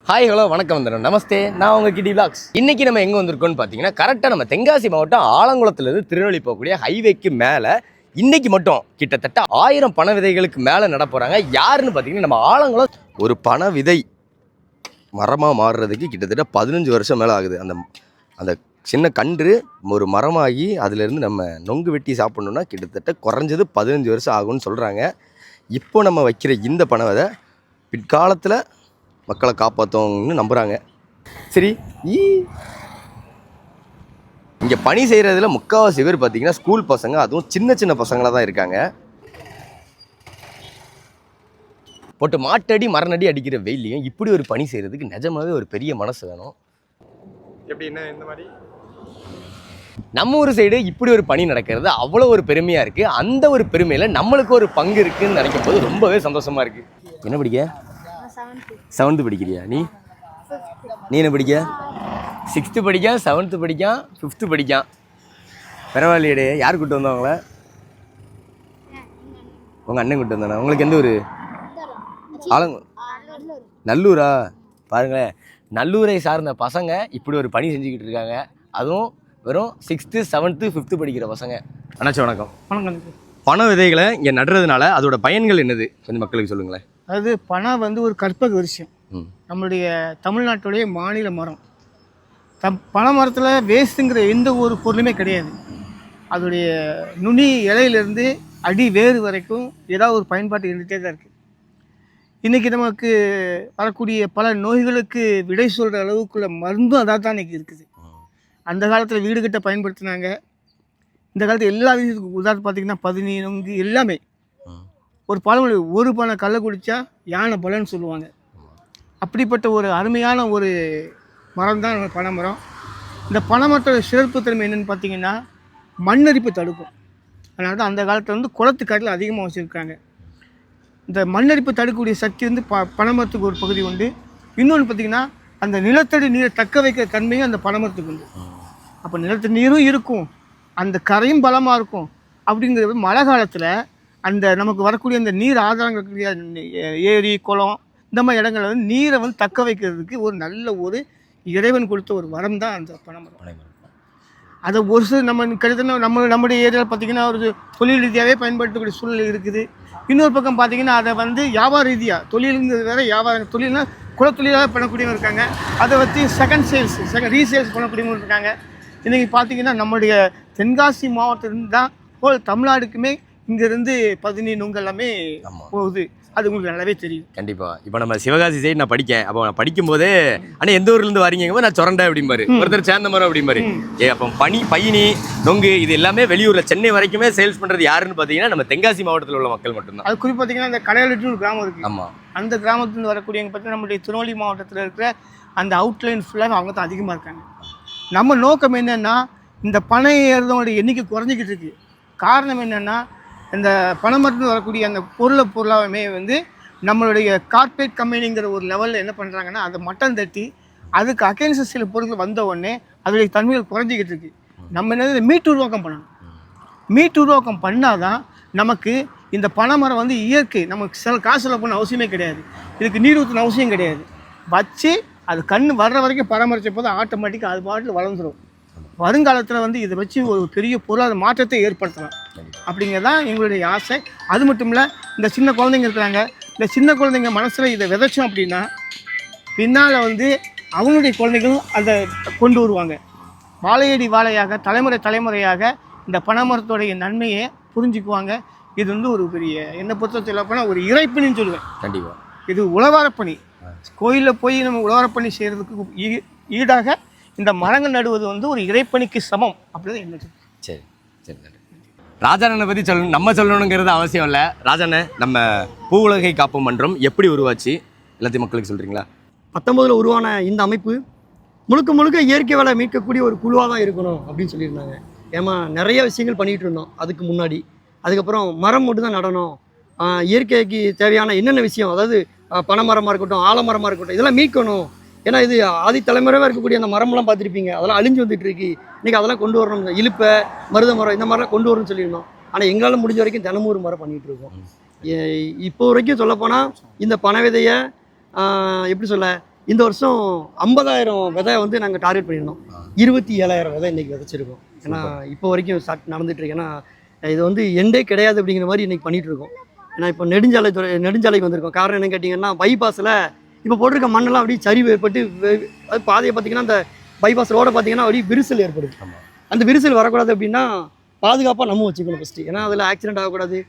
Hi hello வணக்கம் வந்துடும் நமஸ்தே நான் உங்கள் கிடி விலாக்ஸ். இன்றைக்கி நம்ம எங்கே வந்திருக்கோம்னு பார்த்தீங்கன்னா கரெக்டாக நம்ம தென்காசி மாவட்டம் ஆலங்குளத்துலேருந்து திருநெல்வேலி போகக்கூடிய ஹைவேக்கு மேலே இன்றைக்கி மட்டும் கிட்டத்தட்ட 1000 பனை விதைகளுக்கு மேலே நட போகிறாங்க. யாருன்னு பார்த்தீங்கன்னா நம்ம ஆலங்குளம். ஒரு பனை விதை மரமாக மாறுறதுக்கு கிட்டத்தட்ட 15 வருஷம் மேலே ஆகுது. அந்த சின்ன கன்று ஒரு மரமாகி அதிலேருந்து நம்ம நொங்கு வெட்டி சாப்பிட்ணுன்னா கிட்டத்தட்ட குறைஞ்சது 15 வருஷம் ஆகும்னு சொல்கிறாங்க. இப்போ நம்ம வைக்கிற இந்த பனை விதை பிற்காலத்தில் மக்களை காப்பாற்றுவாங்கன்னு நம்புகிறாங்க. சரி, இங்கே பணி செய்கிறதுல முக்கால்வாசி பேர் பார்த்தீங்கன்னா ஸ்கூல் பசங்க, அதுவும் சின்ன சின்ன பசங்களாக தான் இருக்காங்க. போட்டு மாட்டடி மரணடி அடிக்கிற வெயிலையும் இப்படி ஒரு பணி செய்கிறதுக்கு நிஜமாவே ஒரு பெரிய மனசு வேணும். எப்படின்னா இந்த மாதிரி நம்ம ஊர் சைடு இப்படி ஒரு பணி நடக்கிறது அவ்வளோ ஒரு பெருமையாக இருக்குது. அந்த ஒரு பெருமையில் நம்மளுக்கு ஒரு பங்கு இருக்குதுன்னு நினைக்கும் போது ரொம்பவே சந்தோஷமாக இருக்குது. என்ன படிக்க? 7th படிக்கிறியா? நீ என்ன படிக்க? 6th படிக்க, 7th படிக்க, 5th படிக்க. பரவாயில்லையடே. யார் கூப்பிட்டு வந்தவங்கள? உங்கள் அண்ணன் கூப்பிட்டு வந்தானே. உங்களுக்கு எந்த ஊர்? நல்லூரா? பாருங்களேன், நல்லூரை சார்ந்த பசங்க இப்படி ஒரு பணி செஞ்சுக்கிட்டு இருக்காங்க. அதுவும் வெறும் 6th 7th 5th படிக்கிற பசங்க. அண்ணாச்சி வணக்கம். வணக்கம். பனை விதைகளை இங்கே நடுறதுனால அதோட பயன்கள் என்னது கொஞ்சம் மக்களுக்கு சொல்லுங்களேன். அதாவது பனை ஒரு கற்பக விருட்சம். நம்மளுடைய தமிழ்நாட்டுடைய மாநில மரம். பனை மரத்தில் வேஸ்ட்டுங்கிற எந்த ஒரு பொருளுமே கிடையாது. அதோடைய நுனி இலையிலேருந்து அடி வேறு வரைக்கும் ஏதாவது ஒரு பயன்பாட்டு இருந்துகிட்டே தான் இருக்குது. இன்றைக்கி நமக்கு வரக்கூடிய பல நோய்களுக்கு விடை சொல்கிற அளவுக்குள்ள மருந்தும் அதாக தான் இன்றைக்கி இருக்குது. அந்த காலத்தில் வீடு கட்ட பயன்படுத்தினாங்க. இந்த காலத்தில் எல்லா விஷயத்துக்கும் உதாரணம் பார்த்திங்கன்னா பதினி நொங்கு எல்லாமே. ஒரு பழமொழி, ஒரு பனை கல்லை குடித்தா யானை பலன்னு சொல்லுவாங்க. அப்படிப்பட்ட ஒரு அருமையான ஒரு மரம் தான் பனை மரம். இந்த பனை மரத்தோட சிறப்பு திறமை என்னென்னு பார்த்தீங்கன்னா மண்ணரிப்பு தடுக்கும். அதனால தான் அந்த காலத்தில் குளத்துக்காட்டில் அதிகமாக வச்சுருக்காங்க. இந்த மண்ணரிப்பு தடுக்கக்கூடிய சக்தி பனை மரத்துக்கு ஒரு பகுதி உண்டு. இன்னொன்று பார்த்திங்கன்னா அந்த நிலத்தடி நீரை தக்க வைக்கிற தன்மையும் அந்த பனை மரத்துக்கு உண்டு. அப்போ நிலத்தடி நீரும் இருக்கும், அந்த கரையும் பலமாக இருக்கும். அப்படிங்கிறது மழை காலத்தில் அந்த நமக்கு வரக்கூடிய அந்த நீர் ஆதாரங்கள் ஏரி குளம் இந்த மாதிரி இடங்களில் நீரை தக்க வைக்கிறதுக்கு ஒரு நல்ல ஒரு இறைவன் கொடுத்த ஒரு வரம் தான் அந்த பனைமரம். அதை ஒரு சில நம்ம கிடைத்த நம்முடைய ஏரியாவில் பார்த்திங்கன்னா ஒரு தொழில் ரீதியாகவே பயன்படுத்தக்கூடிய சூழ்நிலை இருக்குது. இன்னொரு பக்கம் பார்த்திங்கன்னா அதை வியாபார ரீதியாக தொழிலுங்கிறது வேறு, வியாபார தொழில்னா குலத்தொழிலாக பண்ணக்கூடியவங்க இருக்காங்க. அதை வச்சு ரீசேல்ஸ் பண்ணக்கூடியவங்க இருக்காங்க. இன்றைக்கி பார்த்திங்கன்னா நம்முடைய தென்காசி மாவட்டத்திலிருந்து தான் ஹோல் தமிழ்நாடுக்குமே இங்கேருந்து பதினி நொங்கு எல்லாமே போகுது. அது உங்களுக்கு நல்லாவே தெரியும். கண்டிப்பாக. இப்போ நம்ம சிவகாசி சைடு நான் படிக்கேன். அப்போ நான் படிக்கும்போதே ஆனால் எந்த ஊர்லேருந்து வரீங்க? நான் சொரண்டை அப்படிம்பாரு, ஒருத்தர் சேர்ந்த மரம் அப்படிம்பாரு. அப்போ பயணி நொங்கு இது எல்லாமே வெளியூரில் சென்னை வரைக்குமே சேல்ஸ் பண்ணுறது யாருன்னு பார்த்தீங்கன்னா நம்ம தென்காசி மாவட்டத்தில் உள்ள மக்கள் மட்டும்தான். அது குறிப்பாக பார்த்தீங்கன்னா அந்த கடையாளட்டு ஒரு கிராமம் இருக்குது. ஆமாம், அந்த கிராமத்துலேருந்து வரக்கூடியவங்க பார்த்தீங்கன்னா நம்மளுடைய திருநெல்வேலி மாவட்டத்தில் இருக்கிற அந்த அவுட்லைன் ஃபுல்லாக அவங்க தான் அதிகமாக இருக்காங்க. நம்ம நோக்கம் என்னென்னா இந்த பனை ஏறுறவங்களுடைய எண்ணிக்கை குறைஞ்சிக்கிட்டு இருக்குது. காரணம் என்னென்னா இந்த பனைமரத்தில் வரக்கூடிய அந்த பொருளாகவே நம்மளுடைய கார்ப்பரேட் கம்பெனிங்கிற ஒரு லெவலில் என்ன பண்ணுறாங்கன்னா அதை மட்டம் தட்டி அதுக்கு அகேன்ஸ்ட் சில பொருட்கள் வந்த உடனே அதோடைய தன்மைகள் குறைஞ்சிக்கிட்டு இருக்குது. நம்ம என்ன மீட்டு உருவாக்கம் பண்ணணும். மீட்டு உருவாக்கம் பண்ணால் தான் நமக்கு இந்த பனைமரம் இயற்கை. நமக்கு சில காசு செலவு பண்ண அவசியமே கிடையாது, இதுக்கு நீர் ஊற்றின அவசியம் கிடையாது. வச்சு அது கண் வர்ற வரைக்கும் பராமரித்த போது ஆட்டோமேட்டிக்காக அது பாட்டில் வளர்ந்துடும். வருங்காலத்தில் இதை வச்சு ஒரு பெரிய பொருளாதார மாற்றத்தை ஏற்படுத்தலாம் அப்படிங்கிறதான் எங்களுடைய ஆசை. அது மட்டும் இல்லை, இந்த சின்ன குழந்தைங்க இருக்கிறாங்க. இந்த சின்ன குழந்தைங்க மனசில் இதை விதைச்சோம் அப்படின்னா பின்னால் அவங்களுடைய குழந்தைகளும் அதை கொண்டு வருவாங்க. வாழையடி வாழையாக தலைமுறையாக இந்த பனைமரத்தோடைய நன்மையை புரிஞ்சுக்குவாங்க. இது ஒரு பெரிய என்னை பொறுத்த சொல்லப்போனால் ஒரு இறைப்பணின்னு சொல்லுவேன். கண்டிப்பாக இது உழவாரப்பணி. கோயிலில் போய் நம்ம உழவாரப்பணி செய்கிறதுக்கு ஈடாக இந்த மரங்கள் நடுவது ஒரு இறைப்பணிக்கு சமம் அப்படின்னு என்ன. சரி சரி. ராஜாண்ணனை பற்றி நம்ம சொல்லணுங்கிறது அவசியம் இல்லை. ராஜாண்ணே, நம்ம பூ உலகை காப்பு மன்றம் எப்படி உருவாச்சு எல்லாத்தையும் மக்களுக்கு சொல்கிறீங்களா? 19 உருவான இந்த அமைப்பு முழுக்க இயற்கை வளை மீட்கக்கூடிய ஒரு குழுவாக தான் இருக்கணும் அப்படின்னு சொல்லியிருந்தாங்க. ஏமா நிறைய விஷயங்கள் பண்ணிகிட்டு இருந்தோம் அதுக்கு முன்னாடி. அதுக்கப்புறம் மரம் மட்டும் தான் நடணும், இயற்கைக்கு தேவையான என்னென்ன விஷயம், அதாவது பனைமரமாக இருக்கட்டும், ஆலமரமாக இருக்கட்டும், இதெல்லாம் மீட்கணும். ஏன்னா இது ஆதி தலைமுறையாக இருக்கக்கூடிய அந்த மரம்லாம் பார்த்துருப்பீங்க, அதெல்லாம் அழிஞ்சு வந்துட்டு இருக்கு. இன்றைக்கி அதெல்லாம் கொண்டு வரணும். இழுப்பை, மருத மரம் இந்த மாதிரிலாம் கொண்டு வரணும்னு சொல்லியிருந்தோம். ஆனால் எங்களால் முடிஞ்ச வரைக்கும் தினமும் ஒரு மரம் பண்ணிகிட்டு இருக்கோம். இப்போ வரைக்கும் சொல்லப்போனால் இந்த பனை விதையை எப்படி சொல்ல, இந்த வருஷம் 50,000 விதை வந்து நாங்கள் டார்கெட் பண்ணியிருந்தோம். 27,000 விதை இன்னைக்கு விதைச்சிருக்கோம். ஏன்னா இப்போ வரைக்கும் ஸ்டார்ட் நடந்துட்டு இருக்கு. ஏன்னா இது வந்து எண்டே கிடையாது அப்படிங்கிற மாதிரி இன்னைக்கு பண்ணிட்டு இருக்கோம். ஏன்னா இப்போ நெடுஞ்சாலைக்கு வந்திருக்கோம். காரணம் என்னன்னு கேட்டிங்கன்னா, பைபாஸில் இப்போ போட்டிருக்க மண்ணெல்லாம் அப்படியே சரிவு ஏற்பட்டு அது பாதையை பார்த்தீங்கன்னா, அந்த பைபாஸ் ரோடை பார்த்தீங்கன்னா அப்படியே விரிசல் ஏற்படுது. அந்த விரிசல் வரக்கூடாது அப்படின்னா பாதுகாப்பாக நம்ம வச்சுக்கணும் ஃபஸ்ட்டு. ஏன்னா அதில் ஆக்சிடென்ட் ஆகக்கூடாது.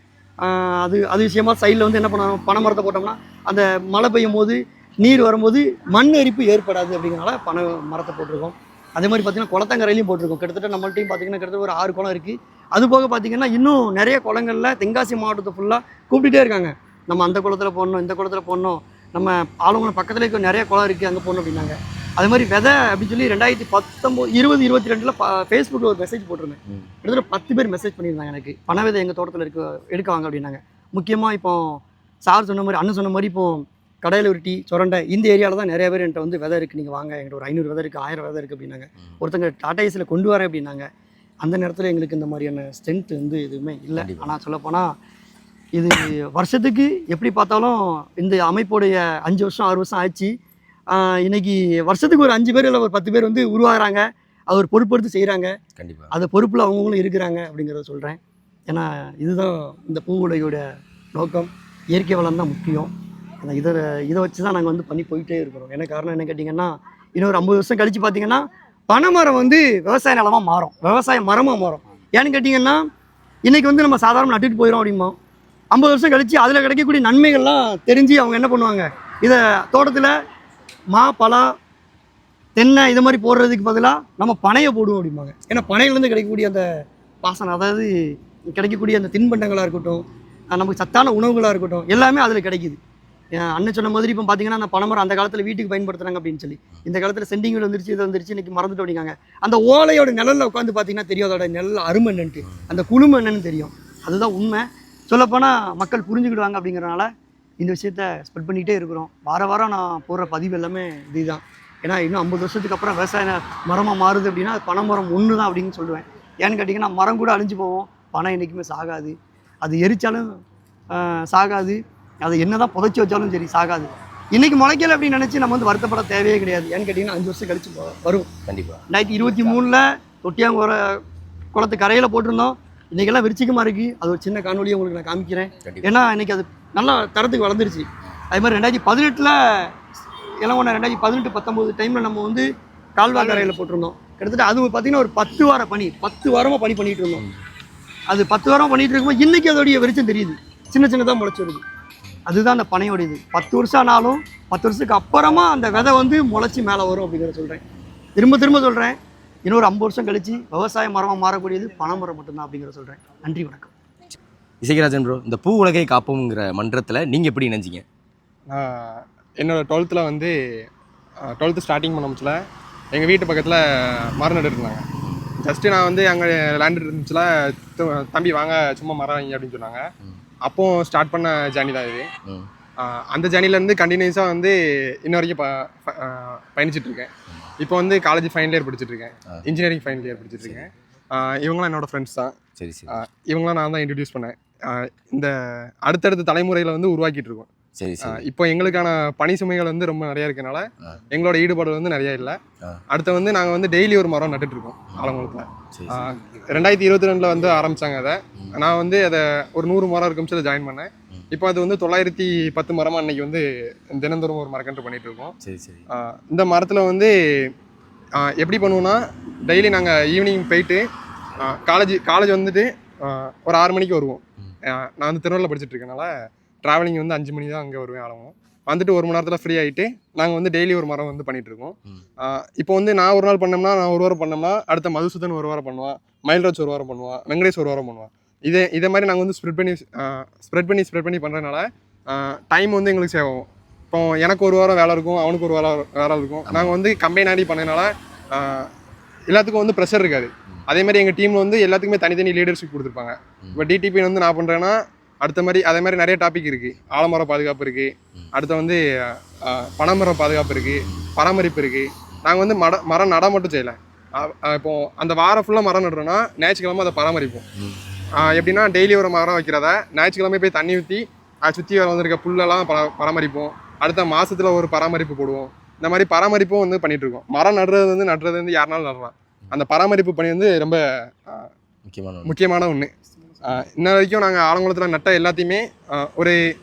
அது விஷயமா சைடில் வந்து என்ன பண்ணணும், பனை மரத்தை போட்டோம்னா அந்த மழை பெய்யும் போது நீர் வரும்போது மண் அரிப்பு ஏற்படாது அப்படிங்கிறனால பனை மரத்தை போட்டிருக்கோம். அதே மாதிரி பார்த்தீங்கன்னா குளத்தங்கரையிலையும் போட்டிருக்கோம். கிட்டத்தட்ட நம்மள்ட்டையும் பார்த்தீங்கன்னா கிட்டத்தட்ட ஒரு 6 குளம் இருக்குது. அது போக பார்த்தீங்கன்னா இன்னும் நிறைய குளங்களில் தென்காசி மாவட்டத்தை ஃபுல்லாக கூப்பிட்டுட்டே இருக்காங்க. நம்ம அந்த குளத்தில் போடணும், இந்த குளத்தில் போடணும், நம்ம ஆளுங்களும் பக்கத்தில் இருக்க நிறைய குளம் இருக்குது அங்கே போடணும் அப்படின்னாங்க. அதே மாதிரி விதை அப்படின்னு சொல்லி 2019-20-22 ஃபேஸ்புக்கில் ஒரு மெசேஜ் போட்டிருந்தேன். கிட்டத்தட்ட 10 பேர் மெசேஜ் பண்ணியிருந்தாங்க எனக்கு, பனை விதை எங்கள் தோட்டத்தில் எடுக்க வாங்க அப்படின்னாங்க. முக்கியமாக இப்போ சார் சொன்ன மாதிரி, அண்ணன் சொன்ன மாதிரி இப்போ கடையலுருட்டி, சொரண்டை இந்த ஏரியாவில் தான் நிறைய பேர் என்கிட்ட வந்து விதை இருக்குது, நீங்கள் வாங்க, என்கிட்ட ஒரு 500 விதை இருக்குது, 1000 விதை இருக்குது அப்படின்னாங்க. ஒருத்தங்க டாடா ஏசியில் கொண்டு வரேன் அப்படின்னாங்க. அந்த நேரத்தில் எங்களுக்கு இந்த மாதிரியான ஸ்ட்ரென்த் வந்து எதுவுமே இல்லை. ஆனால் சொல்லப்போனால் இது வருஷத்துக்கு எப்படி பார்த்தாலும் இந்த அமைப்போடைய 5 வருஷம் 6 வருஷம் ஆச்சு. இன்னைக்கு வருஷத்துக்கு ஒரு 5 பேர் இல்லை ஒரு 10 பேர் வந்து உருவாகிறாங்க. அது ஒரு பொறுப்பெடுத்து செய்கிறாங்க. கண்டிப்பாக அந்த பொறுப்பில் அவங்களும் இருக்கிறாங்க அப்படிங்கிறத சொல்கிறேன். ஏன்னா இதுதான் இந்த பூவுலகையோட நோக்கம். இயற்கை வளம் தான் முக்கியம். இதை வச்சு தான் நாங்கள் வந்து பண்ணி போயிட்டே இருக்கிறோம். என்ன காரணம் என்ன கேட்டிங்கன்னா, இன்னொரு 50 வருஷம் கழித்து பார்த்தீங்கன்னா பனைமரம் வந்து விவசாய நிலமாக மாறும், விவசாய மரமாக மாறும். ஏன்னு கேட்டிங்கன்னா, இன்றைக்கி வந்து நம்ம சாதாரண நட்டுட்டு போயிடும் அப்படிம்போம். 50 வருஷம் கழித்து அதில் கிடைக்கக்கூடிய நன்மைகள்லாம் தெரிஞ்சு அவங்க என்ன பண்ணுவாங்க, இதை தோட்டத்தில் மா, பலா, தென்னை இது மாதிரி போடுறதுக்கு பதிலாக நம்ம பனையை போடுவோம் அப்படிம்பாங்க. ஏன்னா பனையிலேருந்து கிடைக்கக்கூடிய அந்த பாசனம், அதாவது கிடைக்கக்கூடிய அந்த தின்பண்டங்களாக இருக்கட்டும், நமக்கு சத்தான உணவுகளாக இருக்கட்டும், எல்லாமே அதில் கிடைக்குது. அண்ணன் சொன்ன மாதிரி இப்போ பார்த்தீங்கன்னா, அந்த பனைமரம் அந்த காலத்தில் வீட்டுக்கு பயன்படுத்துகிறாங்க அப்படின்னு சொல்லி, இந்த காலத்தில் சென்டிங் வீடு வந்துருச்சு, இது வந்துருச்சு, இன்றைக்கி மறந்துட்டு அப்படிங்காங்க. அந்த ஓலையோட நிழலில் உட்காந்து பார்த்தீங்கன்னா தெரியும் அதோட நிழல் அருமை என்னன்ட்டு, அந்த குளுமை என்னன்னு தெரியும். அதுதான் உண்மை. சொல்லப்போனால் மக்கள் புரிஞ்சுக்கிடுவாங்க. அப்படிங்கிறனால இந்த விஷயத்த ஸ்ப்ரெட் பண்ணிகிட்டே இருக்கிறோம். வாரம் நான் போடுற பதிவு எல்லாமே இதுதான். ஏன்னா இன்னும் 50 வருஷத்துக்கு அப்புறம் விவசாய மரமாக மாறுது அப்படின்னா அது பனை மரம் ஒன்று தான் அப்படின்னு சொல்லுவேன். ஏன்னு கேட்டிங்கன்னா, மரம் கூட அழிஞ்சு போவோம், பனை என்றைக்குமே சாகாது. அது எரிச்சாலும் சாகாது, அதை என்ன தான் புதைச்சி வச்சாலும் சரி சாகாது. இன்றைக்கி முளைக்கல அப்படின்னு நினச்சி நம்ம வந்து வருத்தப்பட தேவையே கிடையாது. ஏன்னு கேட்டிங்கன்னா 5 வருஷம் கழிச்சு வரும். கண்டிப்பாக 2023 தொட்டியாங்குற குளத்து கரையில் போட்டிருந்தோம். இன்றைக்கெல்லாம் விருச்சிகமாக இருக்குது. அது ஒரு சின்ன காணொலியை உங்களுக்கு நான் காமிக்கிறேன். ஏன்னா இன்றைக்கி அது நல்லா தரத்துக்கு வளர்ந்துருச்சு. அதே மாதிரி 2018 இளவன 2018-19 டைமில் நம்ம வந்து கால்வாய் கரையில் போட்டிருந்தோம். கிட்டத்தட்ட அது பார்த்திங்கன்னா ஒரு 10 வார பணி, 10 வாரமாக பணி பண்ணிகிட்டு இருந்தோம். அது 10 வாரம் பண்ணிகிட்டு இருக்கும்போது இன்றைக்கி அதோடைய வெளிச்சம் தெரியுது, சின்னதாக முளைச்சி வருது. அதுதான் அந்த பனையோடையது. 10 வருஷம் ஆனாலும் 10 வருஷத்துக்கு அப்புறமா அந்த விதை வந்து முளைச்சி மேலே வரும் அப்படிங்கிற சொல்கிறேன். திரும்ப சொல்கிறேன், இன்னொரு 50 வருஷம் கழிச்சு விவசாய மரமாக மாறக்கூடியது பனை மரம் மட்டும்தான் அப்படிங்கிற சொல்கிறேன். நன்றி, வணக்கம். இசைக்கராஜன் ப்ரோ, இந்த பூ உலகை காப்போம்ங்கிற மன்றத்தில் நீங்கள் எப்படி நினைச்சிங்க? என்னோடய 12th வந்து 12th ஸ்டார்டிங் பண்ண எங்கள் வீட்டு பக்கத்தில் மரம் நட்டுருந்தாங்க. ஜஸ்ட்டு நான் வந்து அங்கே லேண்ட் இருந்துச்சுல, தம்பி வாங்க சும்மா மரம் வைங்க அப்படின்னு சொன்னாங்க. அப்போது ஸ்டார்ட் பண்ண ஜேர்னி தான் இது. அந்த ஜேர்னிலேருந்து கண்டினியூஸாக வந்து இன்ன வரைக்கும் பயணிச்சிட்ருக்கேன். இப்போ வந்து காலேஜ் ஃபைனல் இயர் படிச்சுட்ருக்கேன், இன்ஜினியரிங் ஃபைனல் இயர் படிச்சுட்ருக்கேன். இவங்களாம் என்னோடய ஃப்ரெண்ட்ஸ் தான். சரி சரி. இவங்களாம் நான் தான் இன்ட்ரடியூஸ் பண்ணேன். இந்த அடுத்தடுத்த தலைமுறையில் வந்து உருவாக்கிட்டு இருக்கோம். சரி சரி. இப்போ எங்களுக்கான பணி சுமைகள் வந்து ரொம்ப நிறையா இருக்கனால எங்களோட ஈடுபாடு வந்து நிறையா இல்லை. அடுத்து வந்து நாங்கள் வந்து டெய்லி ஒரு மரம் நட்டுட்ருக்கோம் ஆலங்குளத்தில். 2022 வந்து ஆரம்பித்தாங்க அதை. நான் வந்து அதை ஒரு 100 மரம் இருக்கும் சொல்லி ஜாயின் பண்ணேன். இப்போ அது வந்து 910 மரமாக அன்றைக்கி வந்து தினந்தோறும் ஒரு மரக்கன்று பண்ணிகிட்டு இருக்கோம். சரி சரி. இந்த மரத்தில் வந்து எப்படி பண்ணுவோன்னா, டெய்லி நாங்கள் ஈவினிங் போயிட்டு காலேஜ் வந்துட்டு ஒரு 6 மணிக்கு வருவோம். நான் வந்து திருநெல்வேலியில் படிச்சுட்டு இருக்கனால ட்ராவலிங் வந்து 5 மணி தான் அங்கே வருவேன். ஆளுவோம் வந்துட்டு 1 மணி நேரத்தில் ஃப்ரீ ஆகிட்டு நாங்கள் வந்து டெய்லி ஒரு மரம் வந்து பண்ணிகிட்ருக்கோம். இப்போ வந்து நான் ஒரு நாள் பண்ணோம்னா, நான் ஒரு வாரம் பண்ணோம்னா, அடுத்த மதுசூதன் ஒரு வாரம் பண்ணுவான், மயில்ராஜ் ஒரு வாரம் பண்ணுவான், வெங்கடேஷ் ஒரு வாரம் பண்ணுவான். இதே மாதிரி நாங்கள் வந்து ஸ்ப்ரெட் பண்ணி பண்ணுறதுனால டைம் வந்து எங்களுக்கு சேவ் ஆகும். இப்போ எனக்கு ஒரு வாரம் வேலை இருக்கும், அவனுக்கு ஒரு வேலை இருக்கும். நாங்கள் வந்து கம்பைன் ஆடி பண்ணதுனால எல்லாத்துக்கும் வந்து ப்ரெஷர் இருக்காது. அதேமாதிரி எங்கள் டீமில் வந்து எல்லாத்துக்குமே தனித்தனி லீடர்ஷிப் கொடுத்துருப்பாங்க. இப்போ டிடிபி வந்து நான் பண்ணுறேன்னா அடுத்த மாதிரி அதே மாதிரி நிறைய டாபிக் இருக்குது. ஆலமர பாதுகாப்பு இருக்குது, அடுத்த வந்து பனைமரம் பாதுகாப்பு இருக்குது, பராமரிப்பு இருக்குது. நாங்கள் வந்து மரம் நட மட்டும் செய்யலை. இப்போது அந்த வாரம் ஃபுல்லாக மரம் நடுறோன்னா ஞாயிற்றுக்கிழமை அதை பராமரிப்போம். எப்படின்னா டெய்லி ஒரு மரம் வைக்கிறத ஞாயிற்றுக்கிழமை போய் தண்ணி ஊற்றி அதை சுற்றி வந்திருக்க புல்லெல்லாம் பராமரிப்போம். அடுத்த மாதத்தில் ஒரு பராமரிப்பு போடுவோம். இந்த மாதிரி பராமரிப்பும் வந்து பண்ணிட்டு இருக்கோம். மரம் நடுறது வந்து யாருனாலும் நடலாம். அந்த பராமரிப்பு பணி வந்து ரொம்ப முக்கியமான ஒன்று. இன்ன வரைக்கும் நாங்கள் ஆலங்குளத்தில் நட்ட எல்லாத்தையுமே ஒரு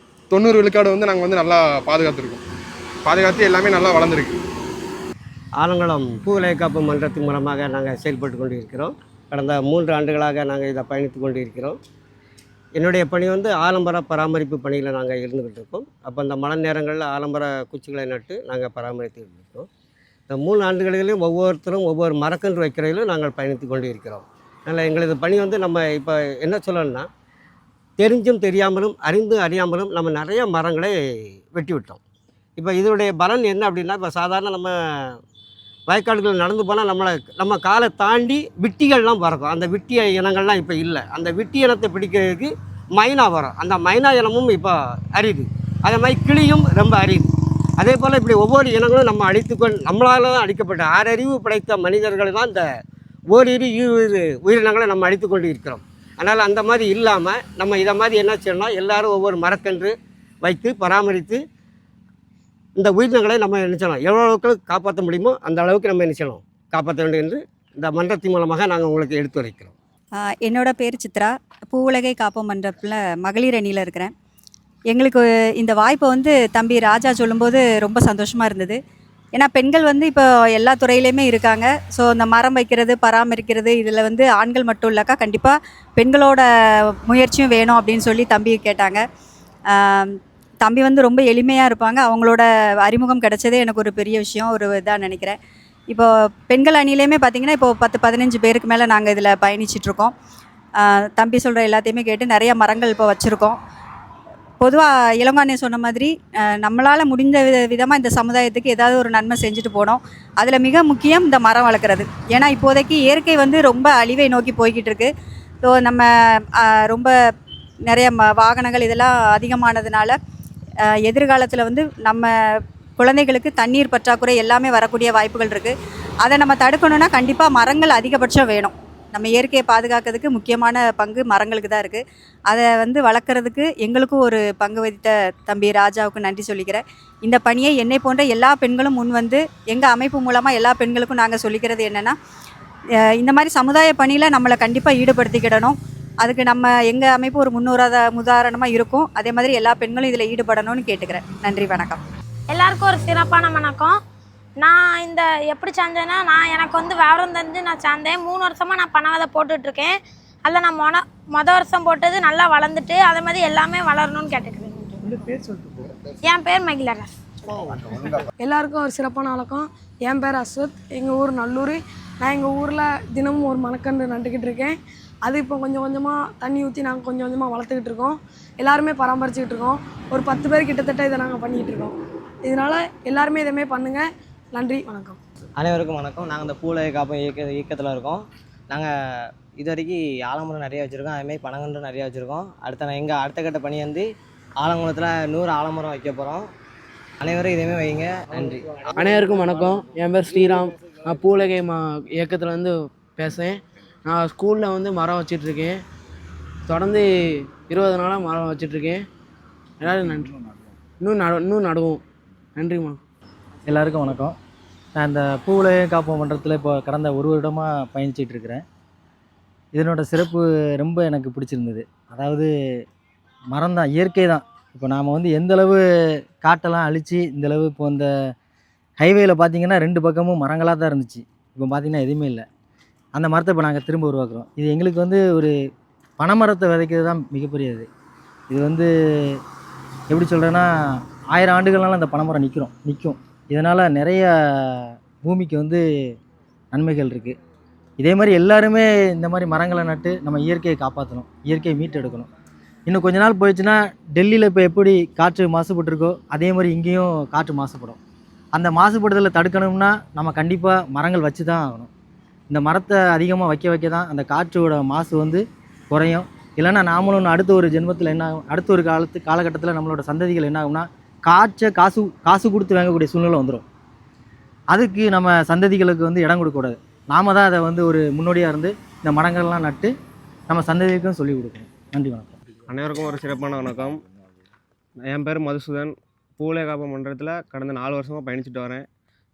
90 விழுக்காடு வந்து நாங்கள் வந்து நல்லா பாதுகாத்துருக்கோம். பாதுகாத்து எல்லாமே நல்லா வளர்ந்துருக்கு. ஆலங்குளம் பூவிலை காப்பு மன்றத்தின் மூலமாக நாங்கள் செயல்பட்டு கொண்டு இருக்கிறோம். கடந்த 3 ஆண்டுகளாக நாங்கள் இதை பயணித்து கொண்டு இருக்கிறோம். என்னுடைய பணி வந்து ஆலமர பராமரிப்பு பணியில் நாங்கள் இருந்துக்கிட்டு இருக்கோம். அப்போ அந்த மழை நேரங்களில் ஆலமர குச்சிகளை நட்டு நாங்கள் பராமரித்துக்கிட்டு இருக்கோம். இந்த 3 ஆண்டுகளிலும் ஒவ்வொருத்தரும் ஒவ்வொரு மரக்கன்று வைக்கிறதிலும் நாங்கள் பயணித்து கொண்டு இருக்கிறோம். அதனால் எங்களது பணி வந்து நம்ம இப்போ என்ன சொல்லணும்னா, தெரிஞ்சும் தெரியாமலும் அறிந்தும் அறியாமலும் நம்ம நிறைய மரங்களை வெட்டி விட்டோம். இப்போ இதனுடைய பலன் என்ன அப்படின்னா, இப்போ சாதாரண நம்ம வயக்காடுகள் நடந்து போனால் நம்ம காலை தாண்டி விட்டிகள்லாம் பறக்கும். அந்த விட்டி இனங்கள்லாம் இப்போ இல்லை. அந்த விட்டி இனத்தை பிடிக்கிறதுக்கு மைனா வரும். அந்த மைனா இனமும் இப்போ அரியுது. அதே மாதிரி கிளியும் ரொம்ப அரியுது. அதே போல் இப்படி ஒவ்வொரு இனங்களும் நம்ம நம்மளால் தான் அழிக்கப்பட்ட 6 அறிவு படைத்த மனிதர்கள் தான் இந்த ஓரிரு உயிரினங்களை நம்ம அழித்து கொண்டு இருக்கிறோம். அதனால் அந்த மாதிரி இல்லாமல் நம்ம இதை மாதிரி என்ன செய்யணும்னா, எல்லோரும் ஒவ்வொரு மரக்கன்று வைத்து பராமரித்து இந்த உயிரினங்களை நம்ம என்ன செய்யணும், எவ்வளோ அளவுக்கு காப்பாற்ற முடியுமோ அந்த அளவுக்கு நம்ம என்ன செய்யணும், காப்பாற்ற வேண்டும் என்று இந்த மன்றத்தின் மூலமாக நாங்கள் உங்களுக்கு எடுத்துரைக்கிறோம். என்னோட பேர் சித்ரா. பூவுலகை காப்போம் மன்றத்தில் மகளிர் அணியில் இருக்கிறேன். எங்களுக்கு இந்த வாய்ப்பை வந்து தம்பி ராஜா சொல்லும்போது ரொம்ப சந்தோஷமாக இருந்தது. ஏன்னா பெண்கள் வந்து இப்போ எல்லா துறையிலையுமே இருக்காங்க. ஸோ இந்த மரம் வைக்கிறது, பராமரிக்கிறது இதில் வந்து ஆண்கள் மட்டும் இல்லைக்கா, கண்டிப்பாக பெண்களோட முயற்சியும் வேணும் அப்படின்னு சொல்லி தம்பி கேட்டாங்க. தம்பி வந்து ரொம்ப எளிமையாக இருப்பாங்க. அவங்களோட அறிமுகம் கிடைச்சதே எனக்கு ஒரு பெரிய விஷயம், ஒரு இதாக நினைக்கிறேன். இப்போ பெண்கள் அணியிலையுமே பார்த்திங்கன்னா இப்போ 10-15 பேருக்கு மேலே நாங்கள் இதில் பயணிச்சிட்ருக்கோம். தம்பி சொல்கிற எல்லாத்தையுமே கேட்டு நிறைய மரங்கள் இப்போ வச்சுருக்கோம். பொதுவாக இளங்கானே சொன்ன மாதிரி நம்மளால் முடிந்த விதமாக இந்த சமுதாயத்துக்கு ஏதாவது ஒரு நன்மை செஞ்சுட்டு போனோம். அதில் மிக முக்கியம் இந்த மரம் வளர்க்குறது. ஏன்னா இப்போதைக்கு இயற்கை வந்து ரொம்ப அழிவை நோக்கி போய்கிட்டு இருக்கு. ஸோ நம்ம ரொம்ப நிறைய வாகனங்கள் இதெல்லாம் அதிகமானதுனால எதிர்காலத்தில் வந்து நம்ம குழந்தைகளுக்கு தண்ணீர் பற்றாக்குறை எல்லாமே வரக்கூடிய வாய்ப்புகள் இருக்குது. அதை நம்ம தடுக்கணுன்னா கண்டிப்பாக மரங்கள் அதிகபட்சம் வேணும். நம்ம இயற்கையை பாதுகாக்கிறதுக்கு முக்கியமான பங்கு மரங்களுக்கு தான் இருக்குது. அதை வந்து வளர்க்குறதுக்கு எங்களுக்கும் ஒரு பங்கு வகித்த தம்பி ராஜாவுக்கு நன்றி சொல்லிக்கிறேன். இந்த பணியை என்னை போன்ற எல்லா பெண்களும் முன் வந்து எங்கள் அமைப்பு மூலமாக எல்லா பெண்களுக்கும் நாங்கள் சொல்லிக்கிறது என்னென்னா, இந்த மாதிரி சமுதாய பணியில் நம்மளை கண்டிப்பாக ஈடுபடுத்திக்கிடணும். அதுக்கு நம்ம எங்கள் அமைப்பு ஒரு உதாரணமாக இருக்கும். அதே மாதிரி எல்லா பெண்களும் இதில் ஈடுபடணும்னு கேட்டுக்கிறேன். நன்றி, வணக்கம். எல்லாருக்கும் ஒரு சிறப்பான வணக்கம். நான் இந்த எப்படி சேர்ந்தேன்னா, எனக்கு வந்து விவரம் தெரிஞ்சு நான் சேர்ந்தேன். 3 வருஷமாக நான் பனை விதை போட்டுட்ருக்கேன். அதில் நான் மொதல் வருஷம் போட்டது நல்லா வளர்ந்துட்டு அதே மாதிரி எல்லாமே வளரணும்னு கேட்டுக்கிறேன். என் பேர் மகிழரஸ். எல்லாருக்கும் ஒரு சிறப்பான வணக்கம். என் பேர் அஸ்வத். எங்கள் ஊர் நல்லூர். நான் எங்கள் ஊரில் தினமும் ஒரு மரக்கன்று நட்டுக்கிட்டு இருக்கேன். அது இப்போ கொஞ்சம் கொஞ்சமாக தண்ணி ஊற்றி நாங்கள் கொஞ்சம் கொஞ்சமாக வளர்த்துக்கிட்டு இருக்கோம். எல்லாருமே பராமரிச்சுக்கிட்டு இருக்கோம். ஒரு 10 பேர் கிட்டத்தட்ட இதை நாங்கள் பண்ணிக்கிட்டு இருக்கோம். இதனால் எல்லாருமே இதேமாரி பண்ணுங்கள். நன்றி, வணக்கம். அனைவருக்கும் வணக்கம். நாங்கள் இந்த பூவுலகை காப்போம் இயக்கத்தில் இருக்கோம். நாங்கள் இது வரைக்கும் ஆலமரம் நிறையா வச்சுருக்கோம். அதுமாதிரி பனங்கன்று நிறையா வச்சுருக்கோம். எங்கள் அடுத்த கட்ட பணி வந்து ஆலங்குளத்தில் 100 ஆலமரம் வைக்க போகிறோம். அனைவரும் இதேமாதிரி வைங்க. நன்றி. அனைவருக்கும் வணக்கம். என் பேர் ஸ்ரீராம். நான் பூவுலகை இயக்கத்தில் வந்து பேசுகிறேன். நான் ஸ்கூலில் வந்து மரம் வச்சிட்ருக்கேன். தொடர்ந்து 20 நாளாக மரம் வச்சிட்ருக்கேன். எல்லோரும் நன்றி. இன்னும் நடுவோம். நன்றிம்மா. எல்லாருக்கும் வணக்கம். நான் இந்த பூவுலகை காப்போம் மன்றத்தில் இப்போ கடந்த 1 வருடமாக பயணிச்சிட்ருக்கிறேன். இதனோட சிறப்பு ரொம்ப எனக்கு பிடிச்சிருந்தது. அதாவது மரம் தான், இயற்கை தான். இப்போ நாம் வந்து எந்தளவு காட்டெல்லாம் அழித்து இந்தளவு இப்போ இந்த ஹைவேயில் பார்த்திங்கன்னா 2 பக்கமும் மரங்களாக தான் இருந்துச்சு. இப்போ பார்த்திங்கன்னா எதுவுமே இல்லை. அந்த மரத்தை இப்போ நாங்கள் திரும்ப உருவாக்குறோம். இது எங்களுக்கு வந்து ஒரு பனைமரத்தை விதைக்கிறது தான் மிகப்பெரியது. இது வந்து எப்படி சொல்கிறேன்னா, 1000 ஆண்டுகள்னாலும் அந்த பனைமரம் நிற்கும். இதனால் நிறைய பூமிக்கு வந்து நன்மைகள் இருக்குது. இதே மாதிரி எல்லாருமே இந்த மாதிரி மரங்களை நட்டு நம்ம இயற்கையை காப்பாற்றணும், இயற்கையை மீட்டெடுக்கணும். இன்னும் கொஞ்ச நாள் போயிடுச்சுன்னா டெல்லியில் இப்போ எப்படி காற்று மாசுபட்டுருக்கோ அதே மாதிரி இங்கேயும் காற்று மாசுபடும். அந்த மாசுபடுதலை தடுக்கணும்னா நம்ம கண்டிப்பாக மரங்கள் வச்சு தான் ஆகணும். இந்த மரத்தை அதிகமாக வைக்க தான் அந்த காற்றோட மாசு வந்து குறையும். இல்லைன்னா நாமளும் அடுத்த ஒரு ஜென்மத்தில் என்ன ஆகும், அடுத்த ஒரு காலகட்டத்தில் நம்மளோட சந்ததிகள் என்ன ஆகும்னா காற்றை காசு கொடுத்து வாங்கக்கூடிய சூழ்நிலை வந்துடும். அதுக்கு நம்ம சந்ததிகளுக்கு வந்து இடம் கொடுக்கக்கூடாது. நாம தான் அதை வந்து ஒரு முன்னோடியாக இருந்து இந்த மரங்கள்லாம் நட்டு நம்ம சந்ததிக்கும் சொல்லிக் கொடுக்கணும். நன்றி, வணக்கம். அனைவருக்கும் ஒரு சிறப்பான வணக்கம். என் பேர் மதுசூதன். பூவுலகை காப்போம் மன்றத்தில் கடந்த 4 வருஷமாக பயணிச்சுட்டு வரேன்.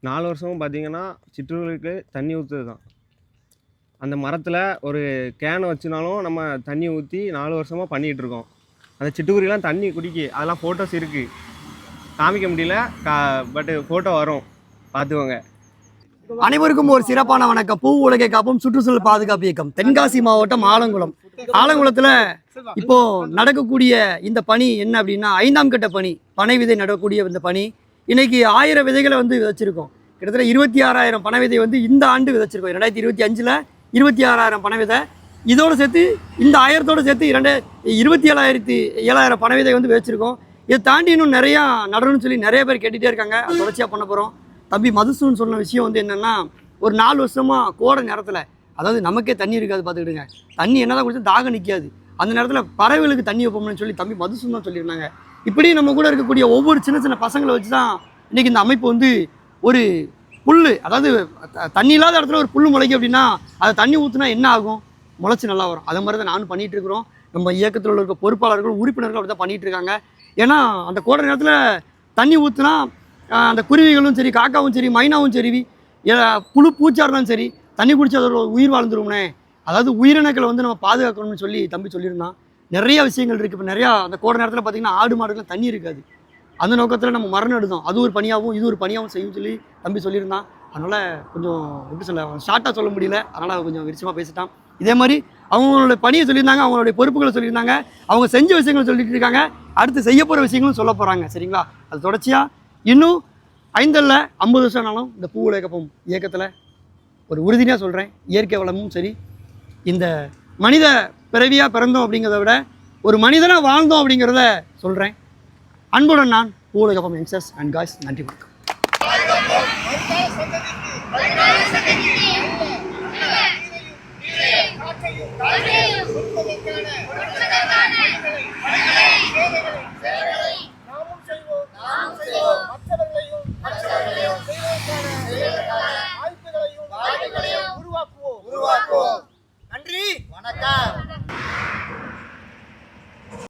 4 வருஷமும் பார்த்தீங்கன்னா சிற்றூர்களுக்கு தண்ணி ஊற்றுறது தான். அந்த மரத்தில் ஒரு கேனை வச்சுனாலும் நம்ம தண்ணி ஊற்றி 4 வருஷமாக பண்ணிகிட்டு இருக்கோம். அந்த சிட்டுக்குருவிலாம் தண்ணி குடிக்கி அதெல்லாம் ஃபோட்டோஸ் இருக்குது, காமிக்க முடியல, பட்டு ஃபோட்டோ வரும், பார்த்துக்கோங்க. அனைவருக்கும் ஒரு சிறப்பான வணக்கம். பூ உலகை காப்போம் சுற்றுச்சூழல் பாதுகாப்பு இயக்கம் தென்காசி மாவட்டம் ஆலங்குளம். ஆலங்குளத்தில் இப்போ நடக்கக்கூடிய இந்த பணி என்ன அப்படின்னா 5ஆம் கட்ட பணி, பனை விதை நடக்கூடிய இந்த பணி. இன்னைக்கு 1000 விதைகளை வந்து விதைச்சிருக்கோம். கிட்டத்தட்ட 26,000 பனை விதை வந்து இந்த ஆண்டு விதைச்சிருக்கோம். 2025 26,000 பனை விதை. இதோடு சேர்த்து இந்த 1000தோடு சேர்த்து 27,000 பனை விதை வந்து விதைச்சிருக்கோம். இதை தாண்டி இன்னும் நிறையா நடணும்னு சொல்லி நிறைய பேர் கேட்டுகிட்டே இருக்காங்க. அது தொடர்ச்சியாக பண்ண போகிறோம். தம்பி மதுசூன் சொன்ன விஷயம் வந்து என்னென்னா, ஒரு 4 வருஷமாக கோடை நேரத்தில், அதாவது நமக்கே தண்ணி இருக்காது பார்த்துக்கிடுங்க, தண்ணி என்ன தான் குடிச்சா தாகம் நிற்காது, அந்த நேரத்தில் பறவைகளுக்கு தண்ணி வைப்போம்னு சொல்லி தம்பி மதுசூன் தான் சொல்லியிருந்தாங்க. இப்படி நம்ம கூட இருக்கக்கூடிய ஒவ்வொரு சின்ன சின்ன பசங்களை வச்சு தான் இன்றைக்கி இந்த அமைப்பு வந்து ஒரு புல், அதாவது தண்ணி இல்லாத இடத்துல ஒரு புல் முளைக்கும் அப்படின்னா அதை தண்ணி ஊற்றுனா என்ன ஆகும், முளைச்சி நல்லா வரும். அதே மாதிரி தான் நானும் பண்ணிகிட்டு இருக்கிறோம். நம்ம இயக்கத்தில் இருக்க பொறுப்பாளர்கள் உறுப்பினர்கள் அப்படி தான் பண்ணிகிட்டு இருக்காங்க. ஏன்னா அந்த கோடை நேரத்தில் தண்ணி ஊற்றுனா அந்த குருவிகளும் சரி, காக்காவும் சரி, மைனாவும் சரி, புழு பூச்சா இருந்தாலும் சரி, தண்ணி குடிச்சு அதோட உயிர் வாழ்ந்துரும்னே. அதாவது உயிரினங்களை வந்து நம்ம பாதுகாக்கணும்னு சொல்லி தம்பி சொல்லியிருந்தான். நிறைய விஷயங்கள் இருக்குது. இப்போ நிறையா அந்த கோடை நேரத்தில் பார்த்திங்கன்னா ஆடு மாடுகள் தண்ணி இருக்காது. அந்த நோக்கத்தில் நம்ம மரம் நடுதோம். அது ஒரு பணியாகவும் இது ஒரு பணியாகவும் செய்யும் சொல்லி தம்பி சொல்லியிருந்தான். அதனால் கொஞ்சம் எப்படி சொல்ல, ஷார்ட்டாக சொல்ல முடியல, அதனால் கொஞ்சம் விரிச்சமாக பேசிட்டான். இதே மாதிரி அவங்களோட பணியை சொல்லியிருந்தாங்க, அவங்களுடைய பொறுப்புகளை சொல்லியிருந்தாங்க, அவங்க செஞ்ச விஷயங்கள் சொல்லிட்டு இருக்காங்க, அடுத்து செய்ய போகிற விஷயங்களும் சொல்ல போகிறாங்க. சரிங்களா? அது தொடர்ச்சியாக இன்னும் 5 இல்ல 50 வருஷம் ஆனாலும் இந்த பூ உலகை காப்போம் இயக்கத்தில் ஒரு உறுதியாக சொல்கிறேன், இயற்கை வளமும் சரி, இந்த மனித பிறவியாக பிறந்தோம் அப்படிங்கிறத விட ஒரு மனிதனாக வாழ்ந்தோம் அப்படிங்கிறத சொல்கிறேன். அன்புடன் நான் பூ உலகை காப்போம் யங்ஸ்டர்ஸ் அண்ட் காய்ஸ். நன்றி, வணக்கம்.